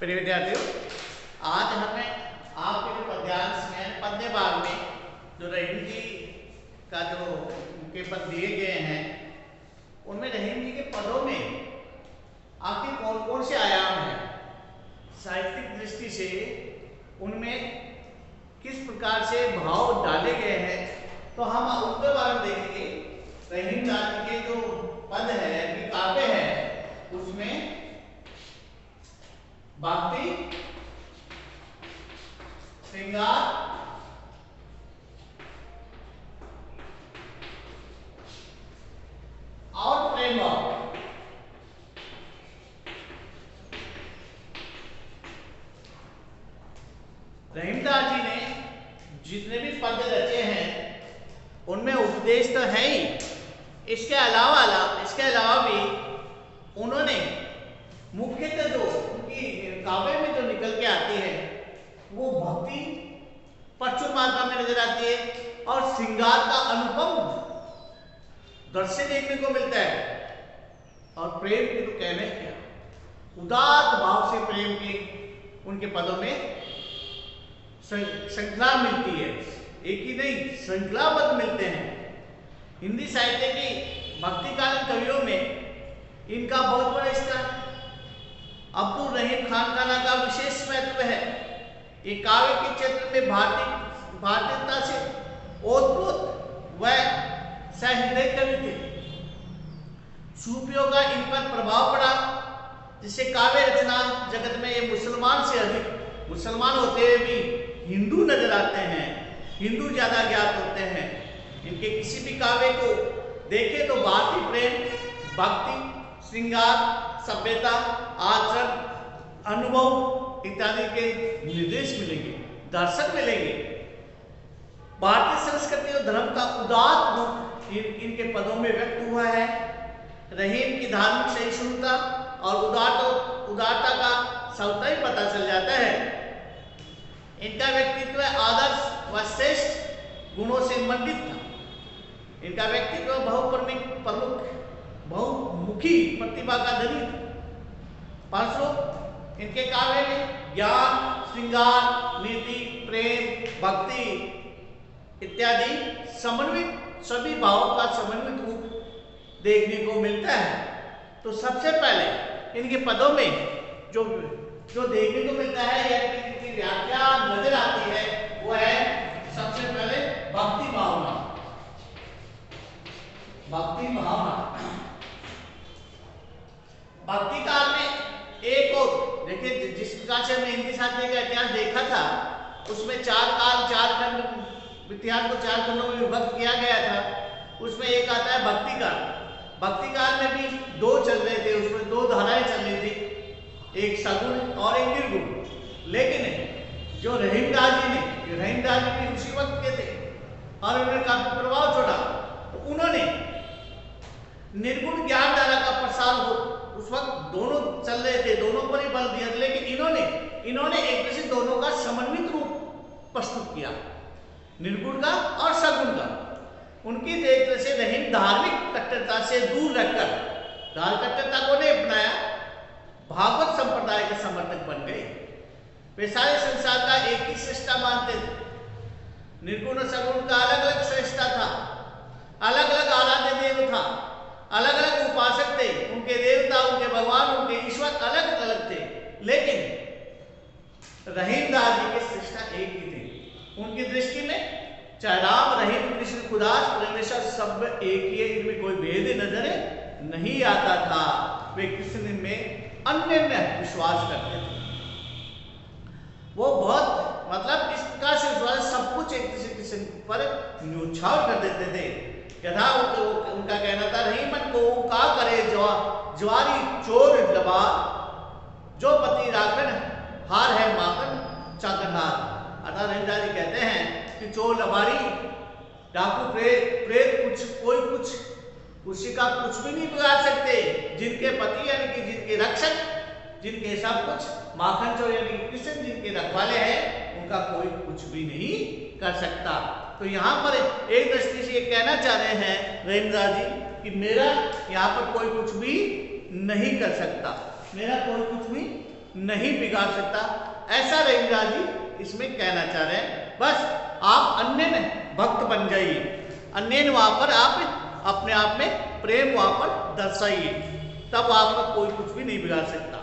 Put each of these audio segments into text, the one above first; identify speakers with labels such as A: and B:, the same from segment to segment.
A: प्रिय विद्यार्थियों, आज हमें आपके जो पद्यांश में पद्य भाग में जो रहीम जी का जो उनके पद दिए गए हैं, उनमें रहीम जी के पदों में आखिर कौन कौन से आयाम हैं, साहित्यिक दृष्टि से उनमें किस प्रकार से भाव डाले गए हैं, तो हम उनके बारे में देखेंगे। रहीम जी के जो पद है, काव्य है, उसमें भक्ति, श्रृंगार, और प्रेम भाव, रहीमदास जी ने जितने भी पद रचे हैं उनमें उपदेश तो है ही, इसके अलावा भी उन्होंने मुख्यतः जो उनकी काव्य में जो निकल के आती है वो भक्ति प्रचुर मात्रा में नजर आती है और श्रृंगार का अनुपम दृश्य देखने को मिलता है। और प्रेम की तो कहने क्या, उदात्त भाव से प्रेम की उनके पदों में श्रृंखला मिलती है, एक ही नहीं श्रृंखलाबद्ध मिलते हैं। हिंदी साहित्य की भक्तिकालीन कवियों में इनका बहुत बड़ा स्थान है। अब्दुल रहीम खान खाना का विशेष महत्व है। ये काव्य के क्षेत्र में भारतीयता से ओतप्रोत व सहृदय कवि थे। सूफियों का इन पर प्रभाव पड़ा, जिससे काव्य रचना जगत में ये मुसलमान से अधिक, मुसलमान होते हुए भी हिंदू नजर आते हैं, हिंदू ज्यादा ज्ञात होते हैं। इनके किसी भी काव्य को देखें तो भारतीय प्रेम, भक्ति, श्रृंगार, सभ्यता, आचरण, अनुभव इत्यादि के निर्देश मिलेंगे, दर्शन मिलेंगे। भारतीय संस्कृति और धर्म का उदात्त रूप इनके पदों में व्यक्त हुआ है। रहीम की धार्मिक सहिष्णुता और उदारता का स्वतः ही पता चल जाता है। इनका व्यक्तित्व आदर्श व श्रेष्ठ गुणों से मंडित था। इनका व्यक्तित्व बहुमुखी प्रतिभा का धनी था। फलस्वरूप इनके काव्य में ज्ञान, श्रृंगार, नीति, प्रेम, भक्ति इत्यादि समन्वित सभी भावों का समन्वित रूप देखने को मिलता है। तो सबसे पहले इनके पदों में जो देखने को मिलता है या इनकी व्याख्या नजर आती है वो है सबसे पहले भक्ति भावना। भक्ति काल में एक और देखिए, जिस प्रकार से हमने हिंदी साहित्य का इतिहास देखा था उसमें चार खंड इतिहास को 4 खंडों में विभक्त किया गया था। उसमें एक आता है भक्ति काल। भक्ति काल में भी 2 चल रहे थे, उसमें 2 धाराएं चल रही थी, एक सगुण और एक निर्गुण। लेकिन जो रहीमदास जी भी उसी वक्त के थे और उन्होंने काफी प्रभाव छोड़ा, तो उन्होंने निर्गुण ज्ञान धारा का प्रसार हो, उस वक्त दोनों चल रहे थे, दोनों पर ही बल दिया, लेकिन इन्होंने एक तरह से दोनों का समन्वित रूप प्रस्तुत किया, निर्गुण का और सगुण का। उनकी एक तरह से रहीम धार्मिक कट्टरता से दूर रखकर, धार्मिक कट्टरता को नहीं अपनाया, भागवत संप्रदाय के समर्थक बन गए। वे सारे संसार का एक ही सृष्टा मानते थे। निर्गुण और सगुण का अलग अलग सृष्टा था, अलग अलग आराध्य देव था, अलग अलग उपासक थे, उनके देवता, उनके भगवान, उनके ईश्वर अलग अलग थे, लेकिन रहीमदास जी के सृष्टा एक ही थे। उनकी दृष्टि में चाहे राम, रहीम, कृष्ण, खुदास, परमेश्वर सब एक ही है, इनमें कोई भेद नजर नहीं आता था। वे कृष्ण में अन्य विश्वास करते थे। वो बहुत मतलब इस प्रकार से विश्वास, सब कुछ एक दूसरे कृष्ण पर न्योछावर कर देते थे। यथा उनका कहना था, रहीमन को का करे ज्वारी चोर डबा, जो पति राखन हार है माखन चाकरनार। अर्थात रहीमदास जी कहते हैं कि चोर लबारी, डाकू, प्रेत किसी का कुछ भी नहीं बिगाड़ सकते। जिनके पति यानी कि जिनके रक्षक, जिनके सब कुछ माखन चोर यानी कि कृष्ण जिनके रखवाले हैं, उनका कोई कुछ भी नहीं कर सकता। तो यहाँ पर एक दृष्टि से ये कहना चाह रहे हैं रहीमदास जी कि मेरा यहाँ पर कोई कुछ भी नहीं कर सकता, मेरा कोई कुछ भी नहीं बिगाड़ सकता, ऐसा रहीमदास जी इसमें कहना चाह रहे हैं। बस आप अन्य भक्त बन जाइए, अन्य वहां पर आप अपने आप में प्रेम वहां पर दर्शाइए, तब आपका कोई कुछ भी नहीं बिगाड़ सकता।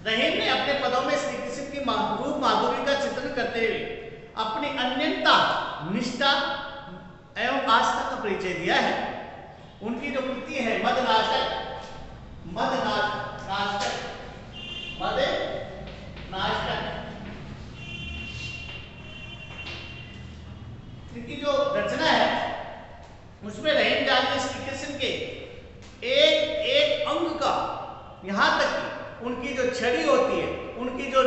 A: रहीम ने अपने पदों में श्री कृष्ण की रूप माधुरी का चित्रण करते हुए अपनी अन्यता, निष्ठा एवं आस्था का परिचय दिया है। उनकी जो कृति है मदनाष्टक, मदनाष्टक, इनकी जो रचना है उसमें रहीमदास जी श्री कृष्ण के एक एक अंग का, यहां तक कि उनकी जो छड़ी होती है, उनकी जो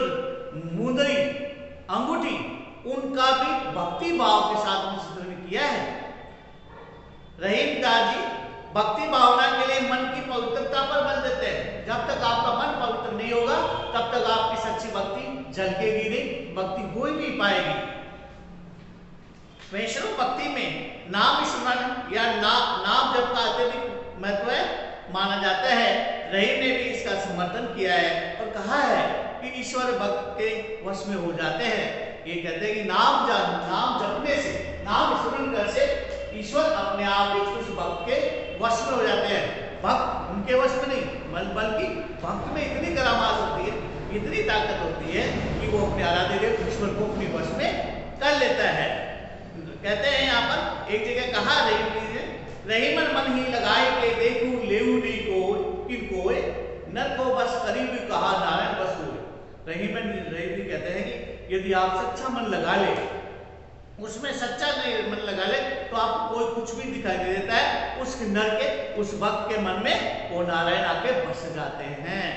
A: मुंदरी, अंगूठी, उनका भी भक्ति भाव के साथ चित्रण किया है। रहीमदास जी भक्ति भावना के लिए मन की पवित्रता पर बल देते हैं। जब तक आपका मन पवित्र नहीं होगा तब तक आपकी सच्ची भक्ति झलकेगी नहीं, भक्ति हो ही नहीं पाएगी। वैष्णव भक्ति में नाम स्मरण या नाम जप का अत्यधिक महत्व माना जाता है। रहीम ने भी इसका समर्थन किया है और कहा है कि ईश्वर भक्त के वश में हो जाते हैं। ये कहते हैं कि नाम जपने से, नाम स्मरण करने से ईश्वर अपने आप उस भक्त के वश में हो जाते हैं। भक्त उनके वश में नहीं, बल्कि भक्त में इतनी करामात होती है, इतनी ताकत होती है कि वो अपने आराध्य देव ईश्वर को अपने वश में कर लेता है। कहते हैं यहाँ पर एक जगह कहा रहीमन मन ही लगाए के देखू लेऊ नी को किन कोय नर को बस करीब कहा नारायण बस हुए। रहीम जी कहते हैं कि यदि आप सच्चा मन लगा ले, उसमें सच्चा मन लगा ले, तो आपको कोई कुछ भी दिखाई दे देता है। उस नर के, उस भक्त के मन में वो नारायण आके बस जाते हैं,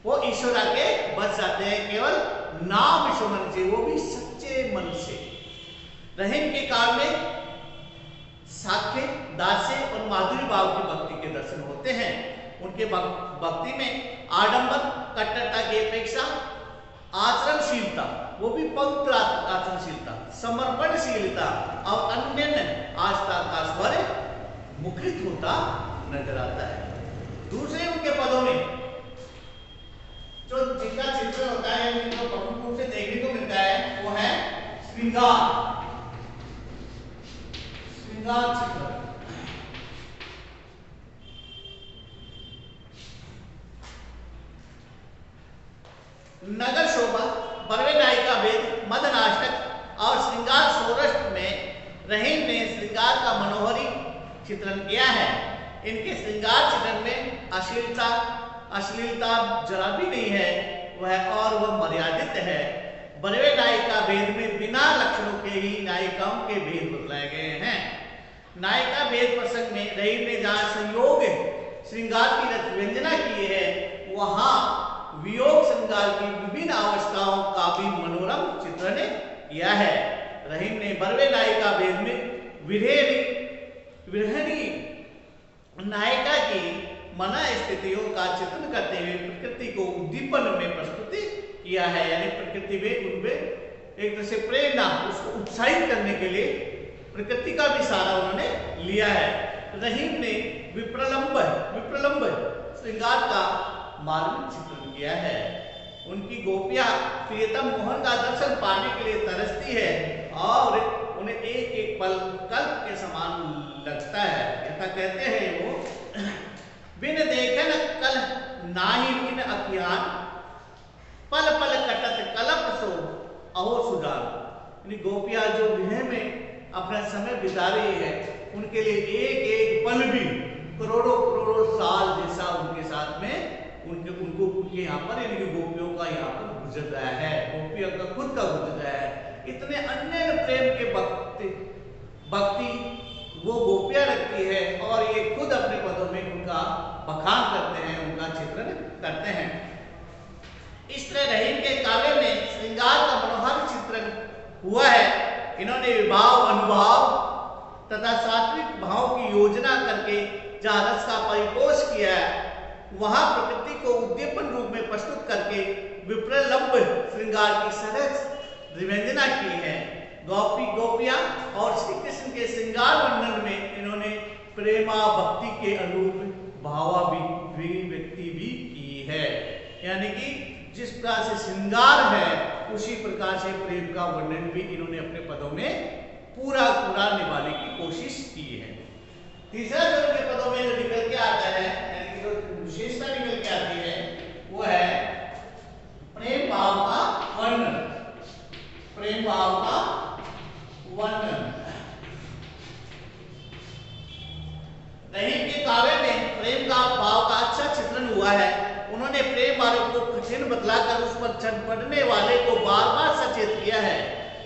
A: वो ईश्वर आके बस जाते हैं, केवल नाम स्मरण से, वो भी सच्चे मन से। रहीम के काल में साख्य, दास्य और माधुरी भाव की भक्ति के दर्शन होते हैं। उनके भक्ति में आडंबर, कट्टरता की अपेक्षा आचरणशीलता, वो भी पवित्र आचरणशीलता, समर्पणशीलता और अन्य आस्था का स्वर मुखरित होता नजर आता है। दूसरे उनके पदों में जो जिनका चित्रण होता है, जिनको प्रमुख रूप से देखने को मिलता है, वो है श्रृंगार चित्र। नगर शोभा, बरवे नायिका भेद, मदनाष्टक और श्रृंगार सौराष्ट्र में रहीम ने श्रृंगार का मनोहरी चित्रण किया है। इनके श्रृंगार चित्रण में अश्लीलता जरा भी नहीं है, वह मर्यादित है। बरवे नायिका भेद में बिना लक्षणों के ही नायिकाओं के भेद बतलाए गए हैं। नायिका भेद प्रसंग में रहीम ने जहाँ संयोग श्रृंगार की व्यंजना की है, वहां वियोग श्रृंगार की विभिन्न अवस्थाओं का भी मनोरम चित्रण किया है। रहीम ने बरवे नायिका भेद में विरहणी नायिका की मना स्थितियों का चित्रण करते हुए प्रकृति को उद्दीपन में प्रस्तुति किया है। यानी प्रकृति में उनमें एक तरह से प्रेरणा, उसको उत्साहित करने के लिए प्रकृति का भी सहारा उन्होंने लिया है। रहीम ने विप्रलंब श्रृंगार का मार्मिक चित्रण किया है। उनकी गोपियां प्रियतम मोहन का दर्शन पाने के लिए तरसती है और उन्हें एक एक पल कल्प के समान लगता है। ऐसा कहते हैं वो, बिन देखन कल नाही बिन अखियान, पल पल कटत कलप सो अहो सुजान। गोपियां जो विरह में अपना समय बिता रही है, उनके लिए एक एक पल भी करोड़ों करोड़ों साल जैसा उनके साथ में उनके यहाँ पर, यानी गोपियों का यहाँ पर गुजर रहा है, गोपियों का खुद का गुजर रहा है। इतने अन्य प्रेम के भक्ति वो गोपियां रखती है और ये खुद अपने पदों में उनका बखान करते हैं, उनका चित्रण करते हैं। इस तरह रहीम के काव्य में श्रृंगार का मनोहर चित्रण हुआ है। इन्होंने विभाव, अनुभाव तथा सात्विक भाव की योजना करके जहाँ रस का परिपोष किया है, वहां प्रकृति को उद्दीपन रूप में प्रस्तुत करके विप्रलंब श्रृंगार की सरस विवेचना की है। गोपियां और श्री कृष्ण के श्रृंगार वर्णन में इन्होंने प्रेमा भक्ति के अनुरूप भावाभिव्यक्ति भी की की है। यानी कि जिस प्रकार से श्रृंगार है उसी प्रकार से प्रेम का वर्णन भी इन्होंने अपने पदों में पूरा पूरा निभाने की कोशिश की है। तीसरा जो इनके पदों में जो निकल के आता है, यानी कि जो विशेषता निकल के आती है, वो है प्रेम भाव का वर्णन। प्रेम भाव का वर्णन। रहीम के काव्य में प्रेम का भाव का अच्छा चित्रण हुआ है। उन्होंने प्रेम मार्ग को कठिन बतलाकर उस पर चढ़ पड़ने वाले को बार बार सचेत किया है।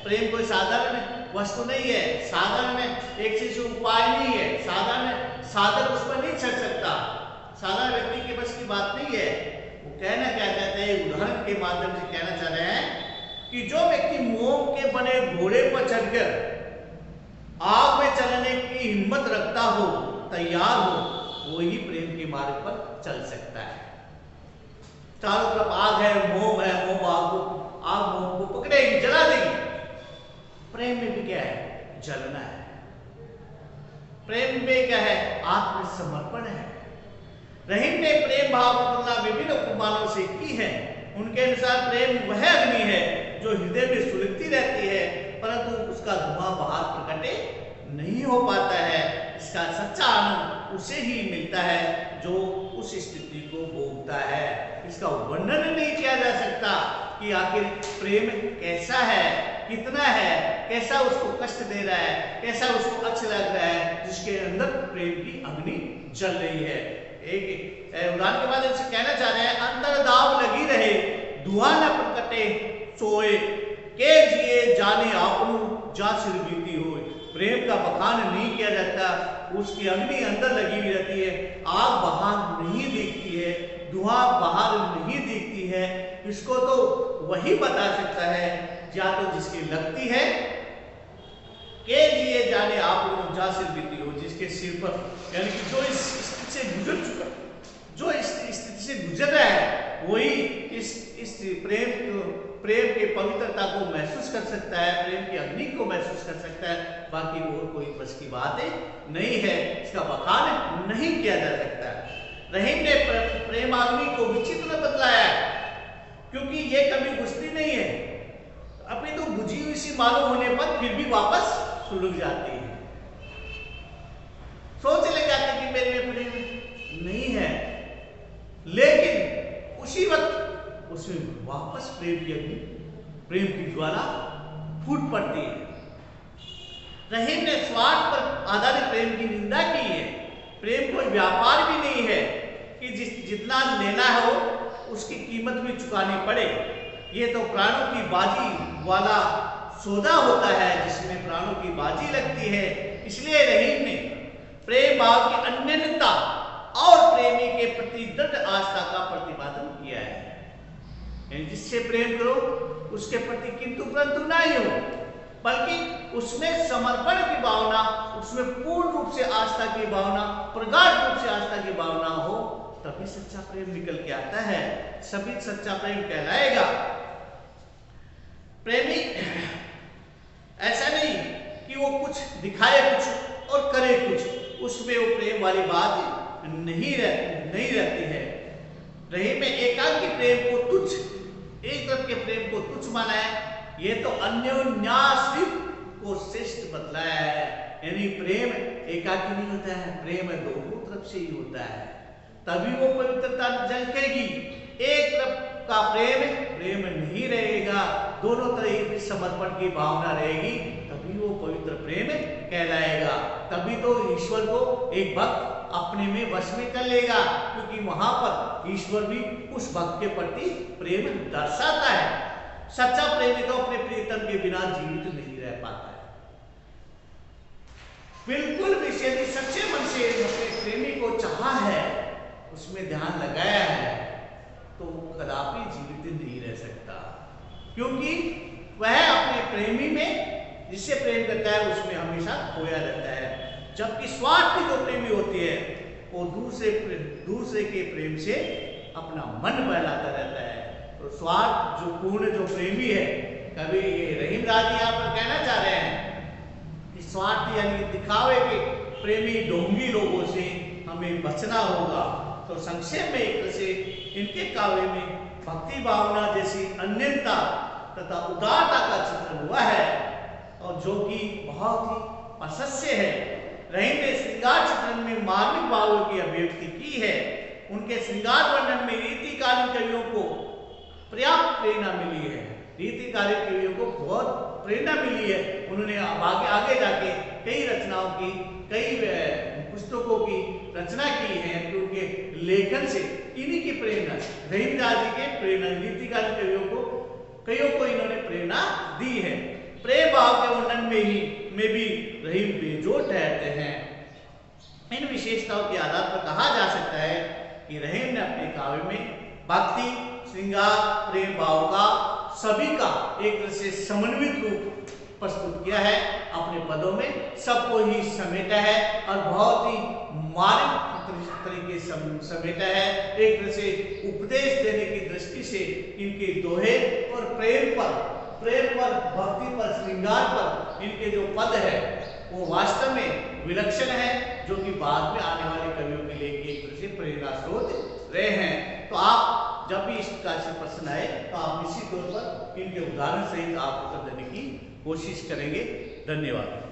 A: प्रेम कोई साधारण वस्तु नहीं है, साधारण एक चीज उपाय नहीं है, साधारण साधक उस पर नहीं चढ़ सकता, साधारण व्यक्ति के बस की बात नहीं है। वो कहना क्या चाहते हैं, उदाहरण के माध्यम से कहना चाह रहे हैं कि जो व्यक्ति मोम के बने घोड़े पर चढ़कर आग में चलने की हिम्मत रखता हो, तैयार हो, वही प्रेम के मार्ग पर चल सकता है। चारों तरफ आग है, मोम है, मोम आग मोम को पकड़ेगी, जला देगी। प्रेम में भी क्या है, जलना है। प्रेम में क्या है, आत्मसमर्पण है। रहीम ने प्रेम भाव की तुलना विभिन्न उपमानों से की है। उनके अनुसार प्रेम वह अग्नि है जो हृदय में सुलगती रहती है, परंतु उसका धुआं बाहर प्रकट नहीं हो पाता है। इसका सच्चा आनंद उसे ही मिलता है जो उस स्थिति को भोगता है। इसका वर्णन नहीं किया जा सकता कि आखिर प्रेम कैसा है, कितना है, कैसा उसको कष्ट दे रहा है, कैसा उसको अच्छा लग रहा है, जिसके अंदर प्रेम की अग्नि जल रही है। एक उदाहरण के बाद इनसे कहना चाह रहे हैं, अंतर्दाव लगी रहे, धुआं न प्रकटे सोए, के जिए जाने आपनु जा सिर बीती हो। प्रेम का बखान नहीं किया जाता, उसकी अग्नि अंदर लगी हुई रहती है, आग बाहर नहीं दिखती है, धुआं बाहर नहीं दिखती है। इसको तो वही बता सकता है, या तो जिसकी लगती है, के जिए जाने आप जा सिर बीती हो, जिसके सिर पर, यानी कि जो इस स्थिति से गुजर चुका, जो इस स्थिति से गुजर रहा है, वही इस प्रेम के पवित्रता को महसूस कर सकता है, प्रेम की अग्नि को महसूस कर सकता है। बाकी और कोई बस की बात नहीं है, इसका बखान नहीं किया जा सकता। रहीम ने प्रेमाग्नि को विचित्र बतलाया, क्योंकि ये कभी बुझती नहीं है, अपनी तो बुझी हुई सी मालूम होने पर फिर भी वापस सुलग जाती है। सोच ले जाते कि मेरे में प्रेम नहीं है, लेकिन उसी वक्त उसमें वापस प्रेम की अग्नि, प्रेम की ज्वाला फूट पड़ती है। रहीम ने स्वार्थ पर आधारित प्रेम की निंदा की है। प्रेम कोई व्यापार भी नहीं है कि जितना लेना हो उसकी कीमत भी चुकानी पड़े। ये तो प्राणों की बाजी वाला सौदा होता है, जिसमें प्राणों की बाजी लगती है। इसलिए रहीम ने प्रेम भाव की अनन्यता और प्रेमी के प्रति दृढ़ आस्था का प्रतिपादन किया है। जिससे प्रेम करो उसके प्रति किंतु परंतु ना ही हो, बल्कि उसमें समर्पण की भावना, उसमें पूर्ण रूप से आस्था की भावना, प्रगाढ़ रूप से आस्था की भावना हो, तभी सच्चा प्रेम निकल के आता है, सभी सच्चा प्रेम कहलाएगा। प्रेमी ऐसा नहीं कि वो कुछ दिखाए कुछ और करे कुछ, उसमें वो प्रेम वाली बात नहीं रहती है। रहीम में एकांकी प्रेम को तुच्छ, एक तरफ के प्रेम को तुच्छ माना है, ये तो अन्योन्याश्रित को श्रेष्ठ बतलाया है। यानी प्रेम एकाकी नहीं होता है, प्रेम दोनों तरफ से ही होता है, तभी वो पवित्रता झलकेगी। एक तरफ का प्रेम नहीं रहेगा, दोनों तरह की समर्पण की भावना रहेगी, तभी वो पवित्र प्रेम कहलाएगा। तभी तो ईश्वर को एक भक्त अपने में वश में कर लेगा, क्योंकि वहां पर ईश्वर भी उस भक्त के प्रति प्रेम दर्शाता है। सच्चा प्रेमी तो अपने प्रियतम के बिना जीवित नहीं रह पाता है। बिल्कुल भी यदि सच्चे मन से अपने प्रेमी को चाहा है, उसमें ध्यान लगाया है, तो वो कदापि जीवित नहीं रह सकता, क्योंकि वह अपने प्रेमी में जिससे प्रेम करता है उसमें हमेशा खोया रहता है। जबकि स्वार्थी जो प्रेमी होती है वो दूसरे के प्रेम से अपना मन बहलाता रहता है। तो स्वार्थ जो पूर्ण जो प्रेमी है, कभी ये रहीम राज यहाँ पर कहना चाह रहे हैं कि स्वार्थ यानी दिखावे के प्रेमी ढोंगी लोगों से हमें बचना होगा। तो संक्षेप में एक तरह से इनके काव्य में भक्ति भावना जैसी अन्यता तथा उदारता का चित्रण हुआ है और जो कि बहुत ही प्रशस्य है। रहीम ने श्रृंगार चित्रण में मार्मिक भावों की अभिव्यक्ति की है। उनके श्रृंगार वर्णन में रीतिकालीन कवियों को पर्याप्त प्रेरणा मिली है। रीतिकालीन कवियों को बहुत प्रेरणा मिली है। उन्होंने आगे जाके कई रचनाओं की, कई पुस्तकों की रचना की है क्योंकि लेखन से इन्हीं की प्रेरणा, रहीमदास जी के प्रेरणा, रीतिकालीन कवियों को इन्होंने प्रेरणा दी है। प्रेम भाव के वर्णन में भी रहीम बेजोड़ ठहरते हैं। इन विशेषताओं के आधार पर कहा जा सकता है कि रहीम ने अपने काव्य में भक्ति, श्रृंगार, प्रेम भाव का सभी का एक तरह से समन्वित रूप प्रस्तुत किया है। अपने पदों में सबको ही समेटा है और बहुत ही मार्मिक तरीके से समेटा है। एक तरह से उपदेश देने की दृष्टि से इनके दोहे और प्रेम पर, भक्ति पर, श्रृंगार पर इनके जो पद है वो वास्तव में विलक्षण है, जो कि बाद में आने वाले कवियों के लिए एक तरह से प्रेरणा स्रोत रहे हैं। तो आप जब भी इस प्रकार से प्रश्न आए तो आप निश्चित तौर पर इनके उदाहरण सहित आप उत्तर देने की कोशिश करेंगे। धन्यवाद।